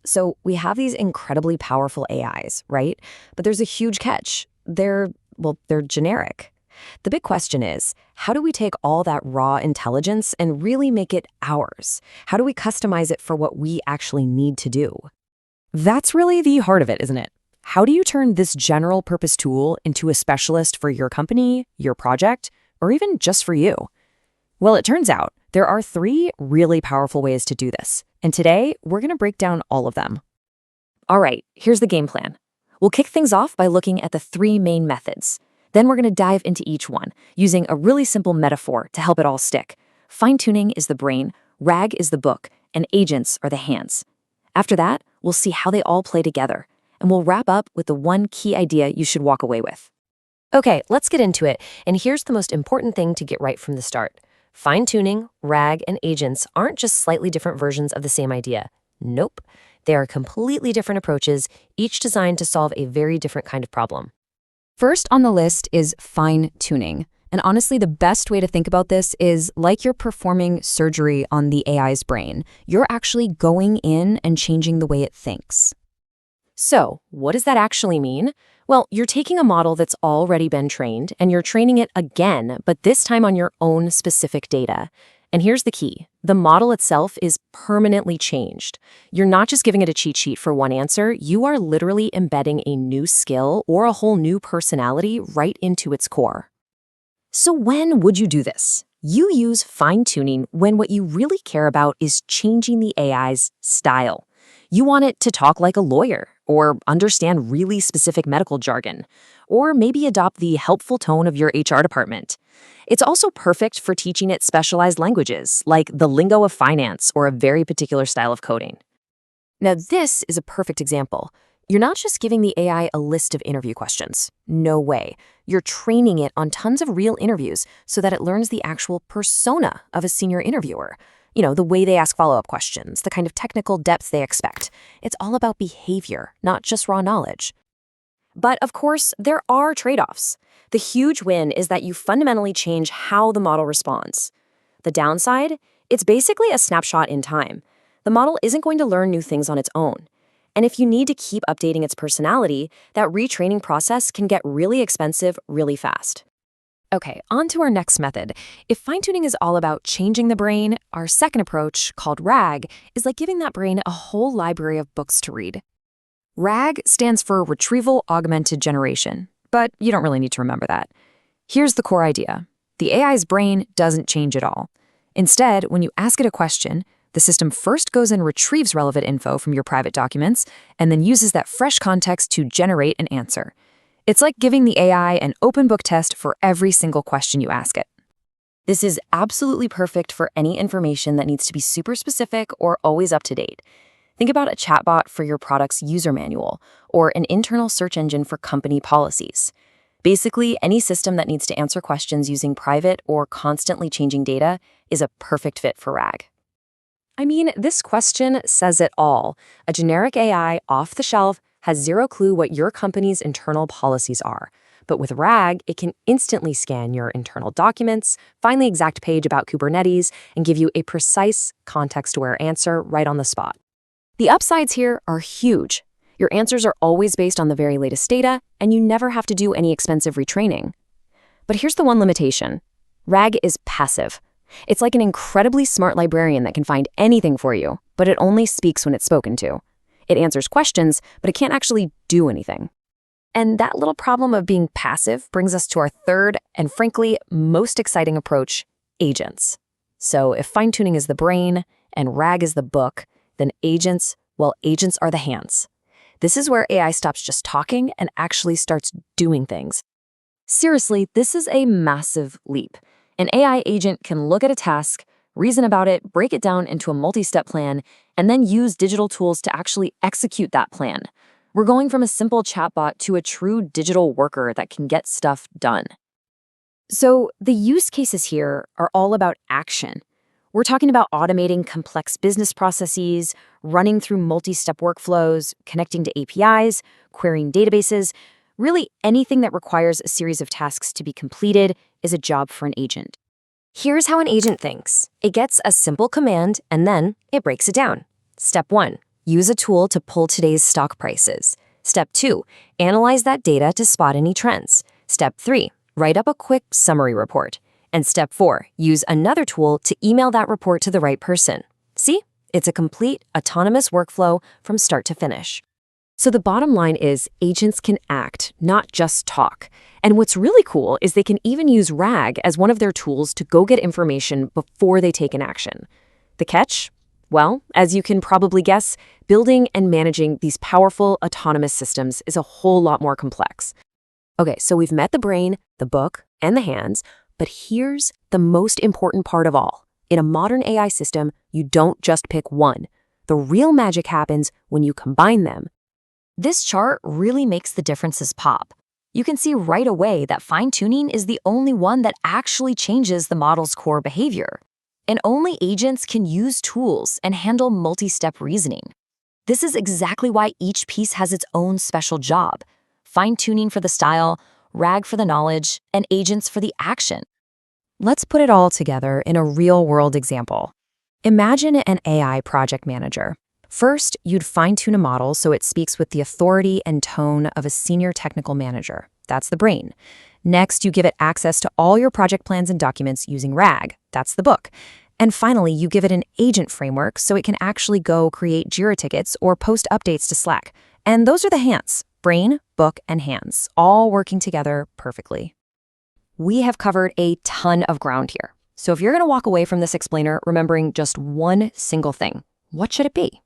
So we have these incredibly powerful AIs, right? But there's a huge catch. They're generic. The big question is, how do we take all that raw intelligence and really make it ours? How do we customize it for what we actually need to do? That's really the heart of it, isn't it? How do you turn this general purpose tool into a specialist for your company, your project, or even just for you? Well, it turns out there are 3 really powerful ways to do this. And today, we're going to break down all of them. All right, here's the game plan. We'll kick things off by looking at the 3 main methods. Then we're going to dive into each one, using a really simple metaphor to help it all stick. Fine-tuning is the brain, RAG is the book, and agents are the hands. After that, we'll see how they all play together, and we'll wrap up with the one key idea you should walk away with. Okay, let's get into it, and here's the most important thing to get right from the start. Fine-tuning, RAG, and agents aren't just slightly different versions of the same idea. Nope. They are completely different approaches, each designed to solve a very different kind of problem. First on the list is fine-tuning. And honestly, the best way to think about this is like you're performing surgery on the AI's brain. You're actually going in and changing the way it thinks. So, what does that actually mean? Well, you're taking a model that's already been trained, and you're training it again, but this time on your own specific data. And here's the key. The model itself is permanently changed. You're not just giving it a cheat sheet for one answer, you are literally embedding a new skill or a whole new personality right into its core. So when would you do this? You use fine-tuning when what you really care about is changing the AI's style. You want it to talk like a lawyer, or understand really specific medical jargon, or maybe adopt the helpful tone of your HR department. It's also perfect for teaching it specialized languages, like the lingo of finance or a very particular style of coding. Now, this is a perfect example. You're not just giving the AI a list of interview questions. No way. You're training it on tons of real interviews so that it learns the actual persona of a senior interviewer. You know, the way they ask follow-up questions, the kind of technical depth they expect. It's all about behavior, not just raw knowledge. But of course, there are trade-offs. The huge win is that you fundamentally change how the model responds. The downside? It's basically a snapshot in time. The model isn't going to learn new things on its own. And if you need to keep updating its personality, that retraining process can get really expensive really fast. Okay, on to our next method. If fine-tuning is all about changing the brain, our second approach, called RAG, is like giving that brain a whole library of books to read. RAG stands for Retrieval-Augmented Generation, but you don't really need to remember that. Here's the core idea. The AI's brain doesn't change at all. Instead, when you ask it a question, the system first goes and retrieves relevant info from your private documents, and then uses that fresh context to generate an answer. It's like giving the AI an open book test for every single question you ask it. This is absolutely perfect for any information that needs to be super specific or always up to date. Think about a chatbot for your product's user manual, or an internal search engine for company policies. Basically, any system that needs to answer questions using private or constantly changing data is a perfect fit for RAG. I mean, this question says it all. A generic AI off the shelf has zero clue what your company's internal policies are. But with RAG, it can instantly scan your internal documents, find the exact page about Kubernetes, and give you a precise, context-aware answer right on the spot. The upsides here are huge. Your answers are always based on the very latest data, and you never have to do any expensive retraining. But here's the one limitation. RAG is passive. It's like an incredibly smart librarian that can find anything for you, but it only speaks when it's spoken to. It answers questions, but it can't actually do anything. And that little problem of being passive brings us to our third and frankly most exciting approach, agents. So if fine-tuning is the brain and RAG is the book, then agents are the hands. This is where AI stops just talking and actually starts doing things. Seriously, this is a massive leap. An AI agent can look at a task, reason about it, break it down into a multi-step plan, and then use digital tools to actually execute that plan. We're going from a simple chatbot to a true digital worker that can get stuff done. So the use cases here are all about action. We're talking about automating complex business processes, running through multi-step workflows, connecting to APIs, querying databases. Really, anything that requires a series of tasks to be completed is a job for an agent. Here's how an agent thinks. It gets a simple command, and then it breaks it down. Step 1. use a tool to pull today's stock prices. Step 2, analyze that data to spot any trends. Step 3, write up a quick summary report. And Step 4, use another tool to email that report to the right person. See? It's a complete, autonomous workflow from start to finish. So the bottom line is agents can act, not just talk. And what's really cool is they can even use RAG as one of their tools to go get information before they take an action. The catch? Well, as you can probably guess, building and managing these powerful, autonomous systems is a whole lot more complex. Okay, so we've met the brain, the book, and the hands, but here's the most important part of all. In a modern AI system, you don't just pick one. The real magic happens when you combine them. This chart really makes the differences pop. You can see right away that fine-tuning is the only one that actually changes the model's core behavior. And only agents can use tools and handle multi-step reasoning. This is exactly why each piece has its own special job. Fine-tuning for the style, RAG for the knowledge, and agents for the action. Let's put it all together in a real-world example. Imagine an AI project manager. First, you'd fine-tune a model so it speaks with the authority and tone of a senior technical manager. That's the brain. Next, you give it access to all your project plans and documents using RAG. That's the book. And finally, you give it an agent framework so it can actually go create Jira tickets or post updates to Slack. And those are the hands: brain, book, and hands, all working together perfectly. We have covered a ton of ground here. So if you're going to walk away from this explainer remembering just one single thing, what should it be?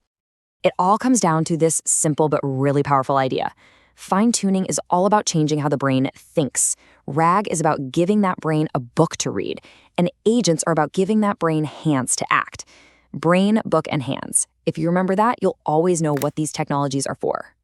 It all comes down to this simple but really powerful idea. Fine-tuning is all about changing how the brain thinks. RAG is about giving that brain a book to read, and agents are about giving that brain hands to act. Brain, book, and hands. If you remember that, you'll always know what these technologies are for.